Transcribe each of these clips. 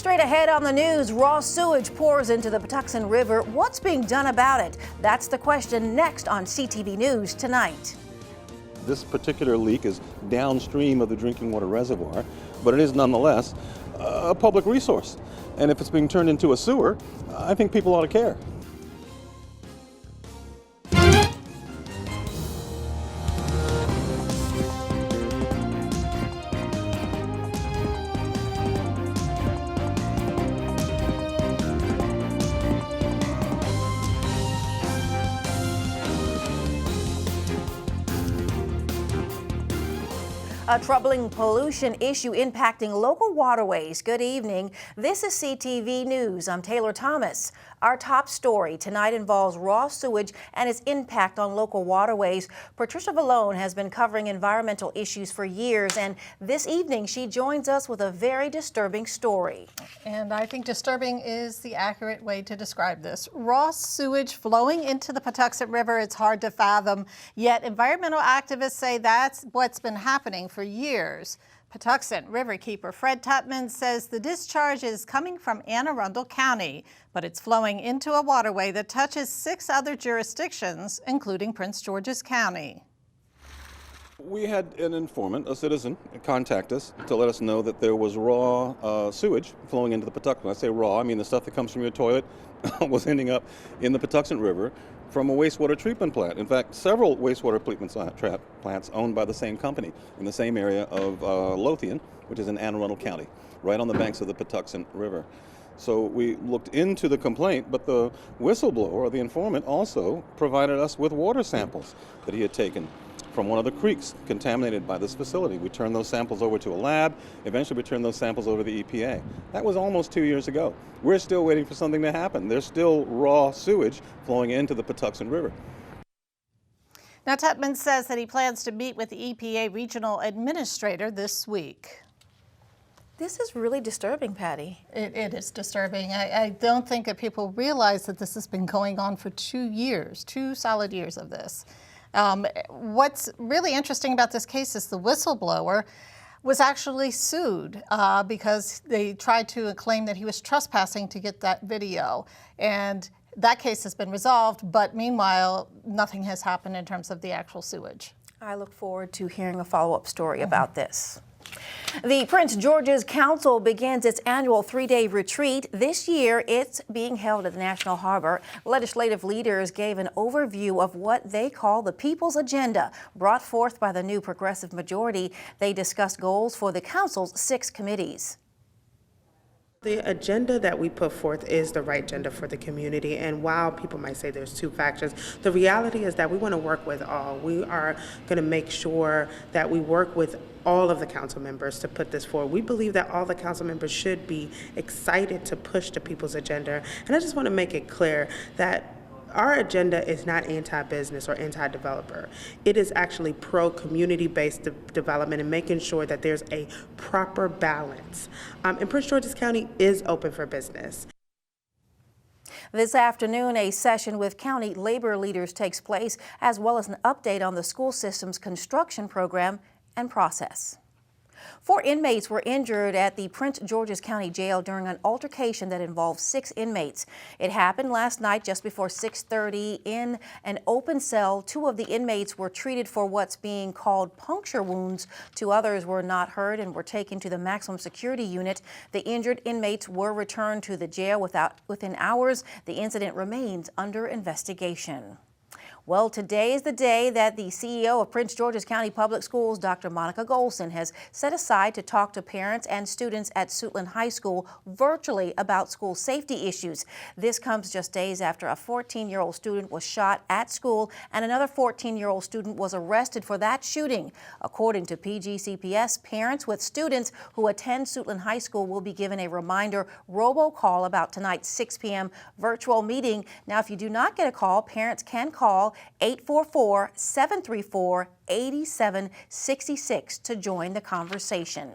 Straight ahead on the news, raw sewage pours into the Patuxent River. What's being done about it? That's the question next on CTV News tonight. This particular leak is downstream of the drinking water reservoir, but it is nonetheless a public resource. And if it's being turned into a sewer, I think people ought to care. A troubling pollution issue impacting local waterways. Good evening. This is CTV News. I'm Taylor Thomas. Our top story tonight involves raw sewage and its impact on local waterways. Patricia Vallone has been covering environmental issues for years, and this evening she joins us with a very disturbing story. And I think disturbing is the accurate way to describe this. Raw sewage flowing into the Patuxent River, it's hard to fathom, yet environmental activists say that's what's been happening for years. Patuxent Riverkeeper Fred Tutman says the discharge is coming from Anne Arundel County, but it's flowing into a waterway that touches 6 other jurisdictions, including Prince George's County. We had an informant, a citizen, contact us to let us know that there was raw sewage flowing into the Patuxent. When I say raw, I mean the stuff that comes from your toilet was ending up in the Patuxent River from a wastewater treatment plant. In fact, several wastewater treatment plants owned by the same company in the same area of Lothian, which is in Anne Arundel County, right on the banks of the Patuxent River. So we looked into the complaint, but the whistleblower, or the informant, also provided us with water samples that he had taken from one of the creeks contaminated by this facility. We turned those samples over to a lab. Eventually we turned those samples over to the EPA. That was almost 2 years ago. We're still waiting for something to happen. There's still raw sewage flowing into the Patuxent River. Now, Tutman says that he plans to meet with the EPA regional administrator this week. This is really disturbing, Patty. It is disturbing. I don't think that people realize that this has been going on for 2 years, 2 solid years of this. What's really interesting about this case is the whistleblower was actually sued because they tried to claim that he was trespassing to get that video. And that case has been resolved, but meanwhile, nothing has happened in terms of the actual sewage. I look forward to hearing a follow-up story about this. The Prince George's Council begins its annual 3-day retreat. This year, it's being held at the National Harbor. Legislative leaders gave an overview of what they call the People's Agenda, brought forth by the new progressive majority. They discussed goals for the Council's 6 committees. The agenda that we put forth is the right agenda for the community, and while people might say there's 2 factions, the reality is that we want to work with all. We are going to make sure that we work with all of the council members to put this forward. We believe that all the council members should be excited to push the people's agenda, and I just want to make it clear that our agenda is not anti-business or anti-developer. It is actually pro-community-based development and making sure that there's a proper balance. And Prince George's County is open for business. This afternoon, a session with county labor leaders takes place, as well as an update on the school system's construction program and process. 4 inmates were injured at the Prince George's County Jail during an altercation that involved 6 inmates. It happened last night just before 6:30 in an open cell. 2 of the inmates were treated for what's being called puncture wounds. 2 others were not hurt and were taken to the maximum security unit. The injured inmates were returned to the jail within hours. The incident remains under investigation. Well, today is the day that the CEO of Prince George's County Public Schools, Dr. Monica Golson, has set aside to talk to parents and students at Suitland High School virtually about school safety issues. This comes just days after a 14-year-old student was shot at school and another 14-year-old student was arrested for that shooting. According to PGCPS, parents with students who attend Suitland High School will be given a reminder robocall about tonight's 6 p.m. virtual meeting. Now, if you do not get a call, parents can call 844-734-8766 to join the conversation.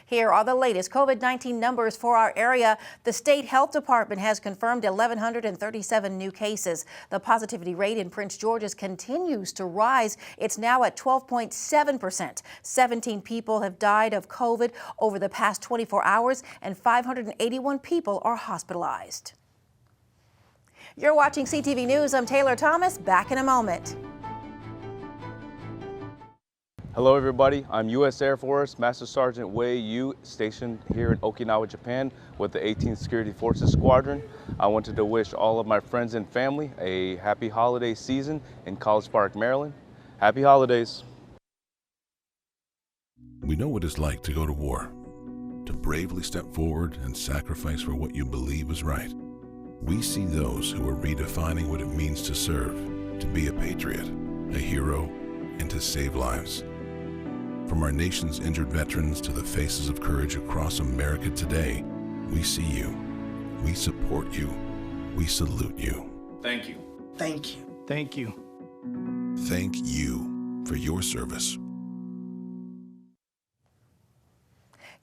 Here are the latest COVID-19 numbers for our area. The state health department has confirmed 1,137 new cases. The positivity rate in Prince George's continues to rise. It's now at 12.7%. 17 people have died of COVID over the past 24 hours, and 581 people are hospitalized. You're watching CTV News. I'm Taylor Thomas. Back in a moment. Hello everybody, I'm U.S. Air Force Master Sergeant Wei Yu, stationed here in Okinawa, Japan with the 18th Security Forces Squadron. I wanted to wish all of my friends and family a happy holiday season in College Park, Maryland. Happy holidays. We know what it's like to go to war, to bravely step forward and sacrifice for what you believe is right. We see those who are redefining what it means to serve, to be a patriot, a hero, and to save lives. From our nation's injured veterans to the faces of courage across America today, we see you, we support you, we salute you. Thank you. Thank you. Thank you. Thank you for your service.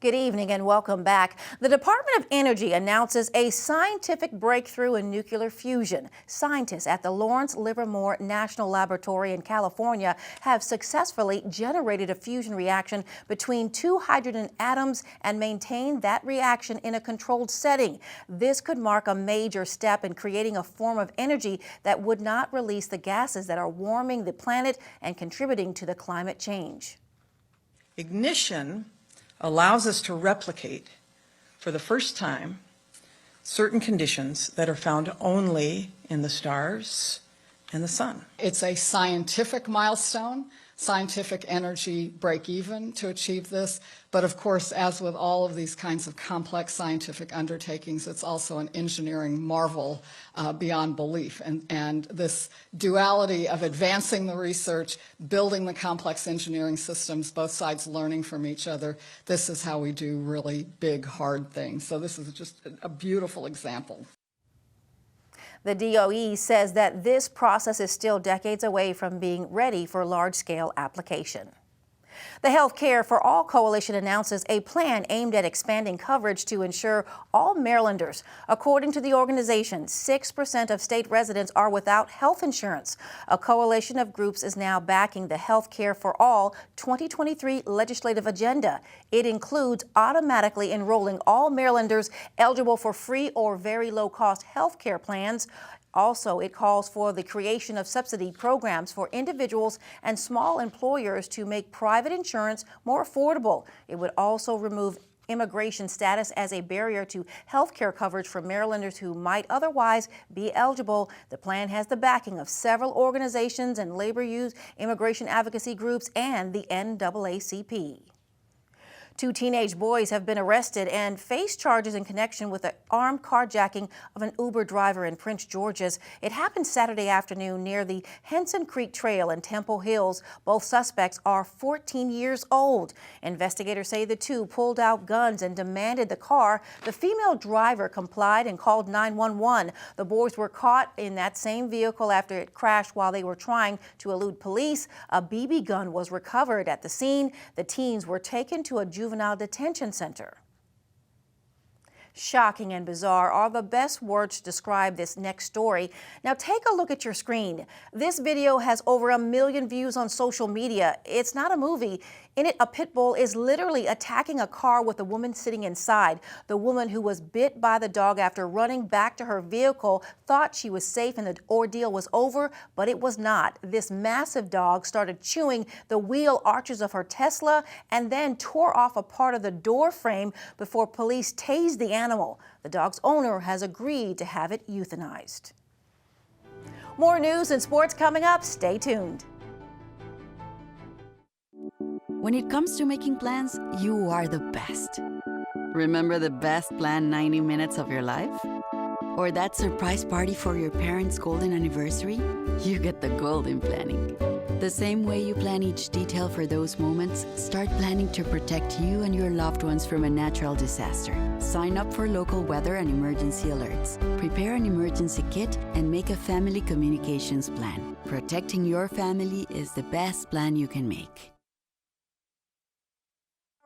Good evening and welcome back. The Department of Energy announces a scientific breakthrough in nuclear fusion. Scientists at the Lawrence Livermore National Laboratory in California have successfully generated a fusion reaction between two hydrogen atoms and maintained that reaction in a controlled setting. This could mark a major step in creating a form of energy that would not release the gases that are warming the planet and contributing to the climate change. Ignition allows us to replicate, for the first time, certain conditions that are found only in the stars and the sun. It's a scientific milestone, scientific energy break even to achieve this. But of course, as with all of these kinds of complex scientific undertakings, it's also an engineering marvel beyond belief. And this duality of advancing the research, building the complex engineering systems, both sides learning from each other, this is how we do really big, hard things. So this is just a beautiful example. The DOE says that this process is still decades away from being ready for large-scale application. The Health Care for All Coalition announces a plan aimed at expanding coverage to ensure all Marylanders. According to the organization, 6% of state residents are without health insurance. A coalition of groups is now backing the Health Care for All 2023 legislative agenda. It includes automatically enrolling all Marylanders eligible for free or very low-cost health care plans. Also, it calls for the creation of subsidy programs for individuals and small employers to make private insurance more affordable. It would also remove immigration status as a barrier to health care coverage for Marylanders who might otherwise be eligible. The plan has the backing of several organizations and labor youth immigration advocacy groups and the NAACP. Two teenage boys have been arrested and face charges in connection with the armed carjacking of an Uber driver in Prince George's. It happened Saturday afternoon near the Henson Creek Trail in Temple Hills. Both suspects are 14 years old. Investigators say the two pulled out guns and demanded the car. The female driver complied and called 911. The boys were caught in that same vehicle after it crashed while they were trying to elude police. A BB gun was recovered at the scene. The teens were taken to a juvenile detention center. Shocking and bizarre are the best words to describe this next story. Now take a look at your screen. This video has over 1 million views on social media. It's not a movie. In it, a pit bull is literally attacking a car with a woman sitting inside. The woman, who was bit by the dog after running back to her vehicle, thought she was safe and the ordeal was over, but it was not. This massive dog started chewing the wheel arches of her Tesla and then tore off a part of the door frame before police tased the animal. The dog's owner has agreed to have it euthanized. More news and sports coming up. Stay tuned. When it comes to making plans, you are the best. Remember the best planned 90 minutes of your life? Or that surprise party for your parents' golden anniversary? You get the golden planning. The same way you plan each detail for those moments, start planning to protect you and your loved ones from a natural disaster. Sign up for local weather and emergency alerts. Prepare an emergency kit and make a family communications plan. Protecting your family is the best plan you can make.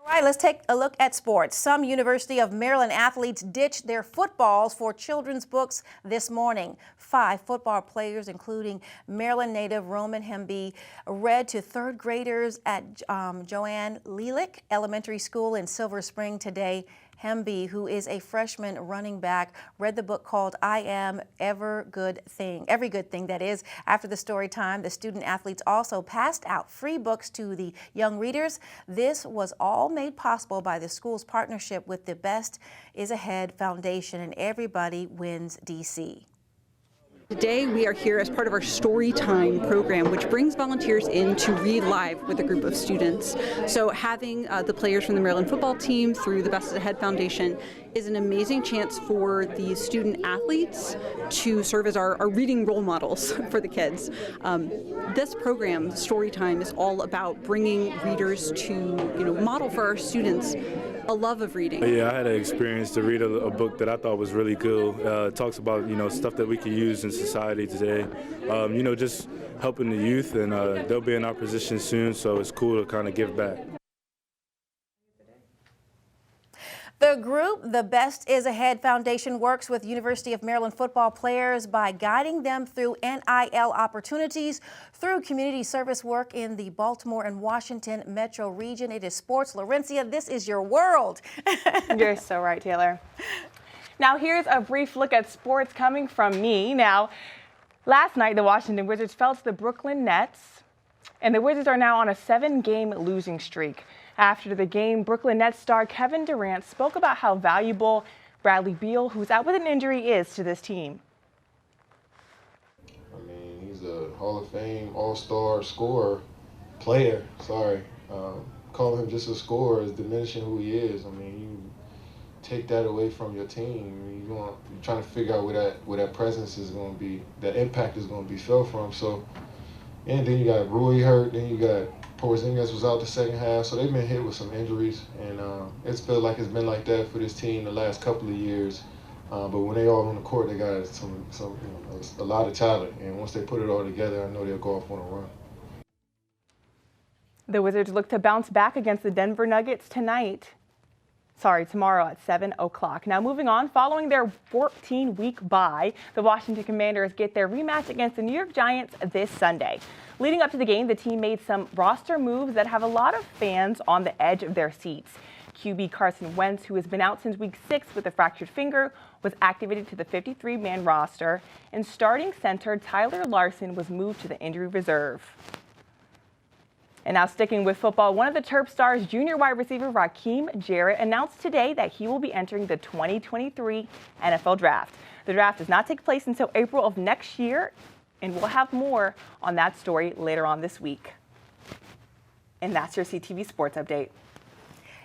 All right, let's take a look at sports. Some University of Maryland athletes ditched their footballs for children's books this morning. 5 football players, including Maryland native Roman Hemby, read to 3rd graders at Joanne Lealick Elementary School in Silver Spring today. Hemby, who is a freshman running back, read the book called I Am Every Good Thing, that is. After the story time, the student athletes also passed out free books to the young readers. This was all made possible by the school's partnership with the Best Is Ahead Foundation and Everybody Wins DC. Today we are here as part of our Story Time program, which brings volunteers in to read live with a group of students. So having the players from the Maryland football team through the Best Ahead Foundation is an amazing chance for the student athletes to serve as our reading role models for the kids. This program, Story Time, is all about bringing readers to model for our students a love of reading. Yeah, I had an experience to read a book that I thought was really cool. It talks about stuff that we can use in society today. Just helping the youth, and they'll be in our position soon, so it's cool to kind of give back. The group, the Best Is Ahead Foundation, works with University of Maryland football players by guiding them through NIL opportunities, through community service work in the Baltimore and Washington metro region. It is sports. Laurencia, this is your world. You're so right, Taylor. Now here's a brief look at sports coming from me. Now, last night the Washington Wizards fell to the Brooklyn Nets, and the Wizards are now on a 7-game losing streak. After the game, Brooklyn Nets star Kevin Durant spoke about how valuable Bradley Beal, who's out with an injury, is to this team. I mean, he's a Hall of Fame All-Star scorer, player, calling him just a scorer is diminishing who he is. I mean, you take that away from your team, you're trying to figure out where that presence is going to be, that impact is going to be felt from. So, and then you got Rui hurt, then you got Porzingis was out the second half, so they've been hit with some injuries, and it's felt like it's been like that for this team the last couple of years. But when they all on the court, they got a lot of talent, and once they put it all together, I know they'll go off on a run. The Wizards look to bounce back against the Denver Nuggets tomorrow at 7 o'clock. Now moving on, following their 14-week bye, the Washington Commanders get their rematch against the New York Giants this Sunday. Leading up to the game, the team made some roster moves that have a lot of fans on the edge of their seats. QB Carson Wentz, who has been out since week 6 with a fractured finger, was activated to the 53-man roster, and starting center Tyler Larson was moved to the injury reserve. And now sticking with football, one of the Terp Stars, junior wide receiver Raheem Jarrett, announced today that he will be entering the 2023 NFL Draft. The draft does not take place until April of next year, and we'll have more on that story later on this week. And that's your CTV Sports Update.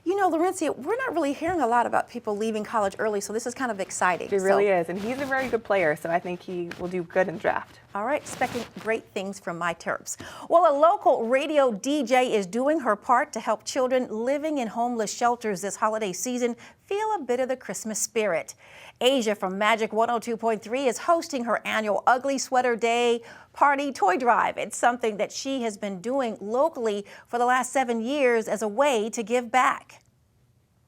You know, Laurencia, we're not really hearing a lot about people leaving college early, so this is kind of exciting. It really is, and he's a very good player, so I think he will do good in the draft. All right, expecting great things from my Terps. Well, a local radio DJ is doing her part to help children living in homeless shelters this holiday season feel a bit of the Christmas spirit. Asia from Magic 102.3 is hosting her annual Ugly Sweater Day Party Toy Drive. It's something that she has been doing locally for the last 7 years as a way to give back.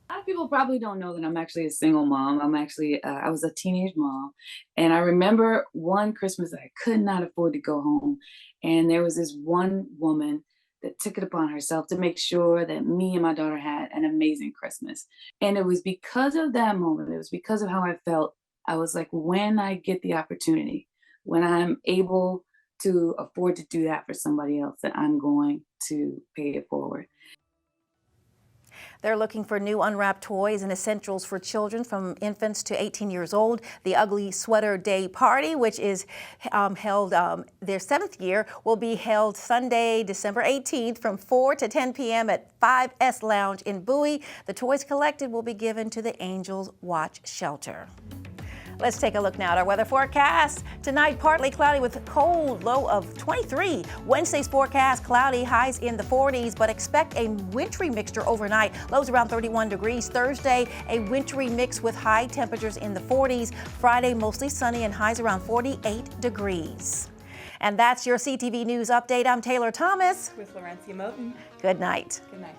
A lot of people probably don't know that I'm actually a single mom. I was a teenage mom, and I remember one Christmas that I could not afford to go home, and there was this one woman that took it upon herself to make sure that me and my daughter had an amazing Christmas. And it was because of that moment, it was because of how I felt. I was like, when I get the opportunity, when I'm able to afford to do that for somebody else, that I'm going to pay it forward. They're looking for new unwrapped toys and essentials for children from infants to 18 years old. The Ugly Sweater Day Party, which is held their 7th year, will be held Sunday, December 18th from 4 to 10 p.m. at 5S Lounge in Bowie. The toys collected will be given to the Angels Watch Shelter. Let's take a look now at our weather forecast. Tonight, partly cloudy with a cold low of 23. Wednesday's forecast, cloudy, highs in the 40s, but expect a wintry mixture overnight. Lows around 31 degrees. Thursday, a wintry mix with high temperatures in the 40s. Friday, mostly sunny and highs around 48 degrees. And that's your CTV News Update. I'm Taylor Thomas. With Laurencia Moten. Good night. Good night.